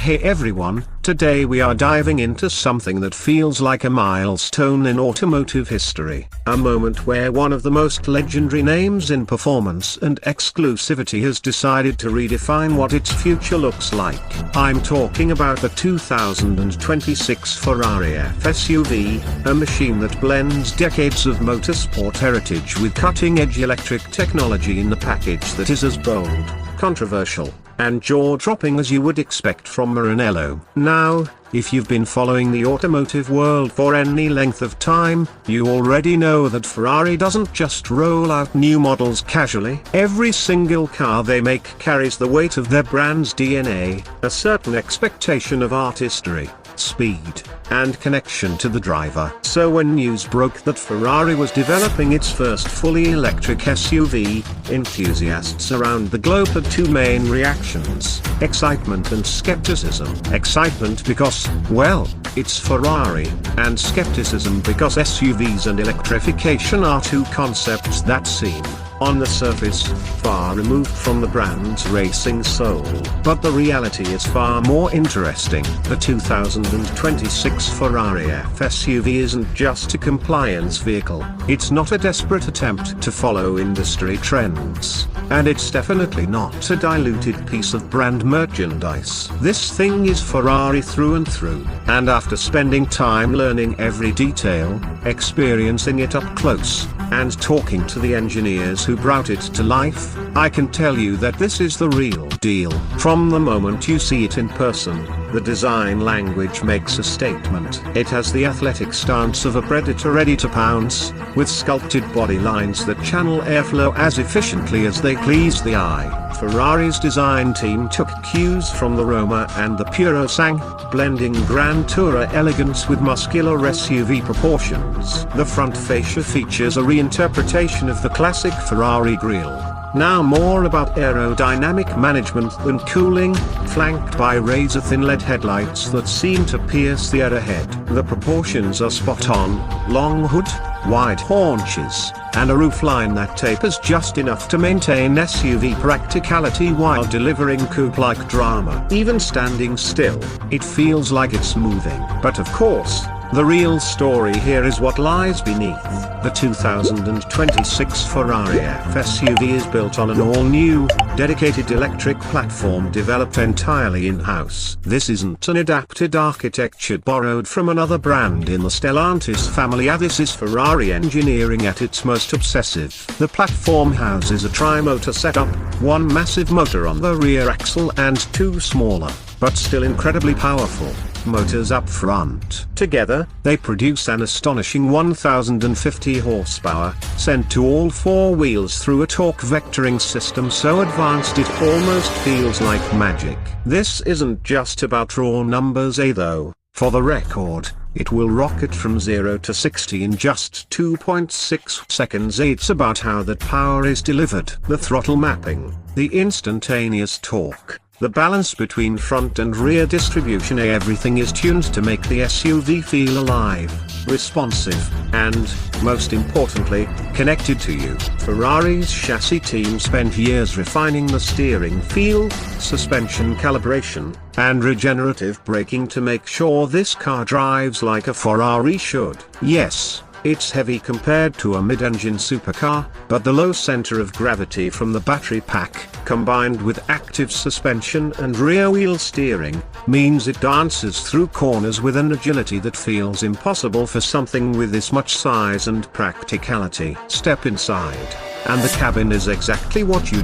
Hey everyone, today we are diving into something that feels like a milestone in automotive history. A moment where one of the most legendary names in performance and exclusivity has decided to redefine what its future looks like. I'm talking about the 2026 Ferrari F-SUV, a machine that blends decades of motorsport heritage with cutting-edge electric technology in a package that is as bold, controversial, and jaw-dropping as you would expect from Maranello. Now, if you've been following the automotive world for any length of time, you already know that Ferrari doesn't just roll out new models casually. Every single car they make carries the weight of their brand's DNA, a certain expectation of artistry, speed, and connection to the driver. So when news broke that Ferrari was developing its first fully electric SUV, enthusiasts around the globe had two main reactions: excitement and skepticism. Excitement because, well, it's Ferrari, and skepticism because SUVs and electrification are two concepts that seem, on the surface, far removed from the brand's racing soul. But the reality is far more interesting. The 2026 Ferrari F-SUV isn't just a compliance vehicle, it's not a desperate attempt to follow industry trends, and it's definitely not a diluted piece of brand merchandise. This thing is Ferrari through and through, and after spending time learning every detail, experiencing it up close, and talking to the engineers who brought it to life, I can tell you that this is the real deal. From the moment you see it in person, the design language makes a statement. It has the athletic stance of a predator ready to pounce, with sculpted body lines that channel airflow as efficiently as they please the eye. Ferrari's design team took cues from the Roma and the Purosangue, blending Grand Tourer elegance with muscular SUV proportions. The front fascia features a reinterpretation of the classic Ferrari grille. Now more about aerodynamic management than cooling, flanked by razor-thin LED headlights that seem to pierce the air ahead. The proportions are spot on: long hood, wide haunches, and a roofline that tapers just enough to maintain SUV practicality while delivering coupe-like drama. Even standing still, it feels like it's moving. But of course, the real story here is what lies beneath. The 2026 Ferrari F-SUV is built on an all-new, dedicated electric platform developed entirely in-house. This isn't an adapted architecture borrowed from another brand in the Stellantis family. This is Ferrari engineering at its most obsessive. The platform houses a tri-motor setup, one massive motor on the rear axle and two smaller, but still incredibly powerful, motors up front. Together, they produce an astonishing 1050 horsepower, sent to all four wheels through a torque vectoring system so advanced it almost feels like magic. This isn't just about raw numbers though. For the record, it will rocket from 0 to 60 in just 2.6 seconds. It's about how that power is delivered. The throttle mapping, the instantaneous torque, the balance between front and rear distribution, everything is tuned to make the SUV feel alive, responsive, and, most importantly, connected to you. Ferrari's chassis team spent years refining the steering feel, suspension calibration, and regenerative braking to make sure this car drives like a Ferrari should. Yes, it's heavy compared to a mid-engine supercar, but the low center of gravity from the battery pack, combined with active suspension and rear-wheel steering, means it dances through corners with an agility that feels impossible for something with this much size and practicality. Step inside, and the cabin is exactly what you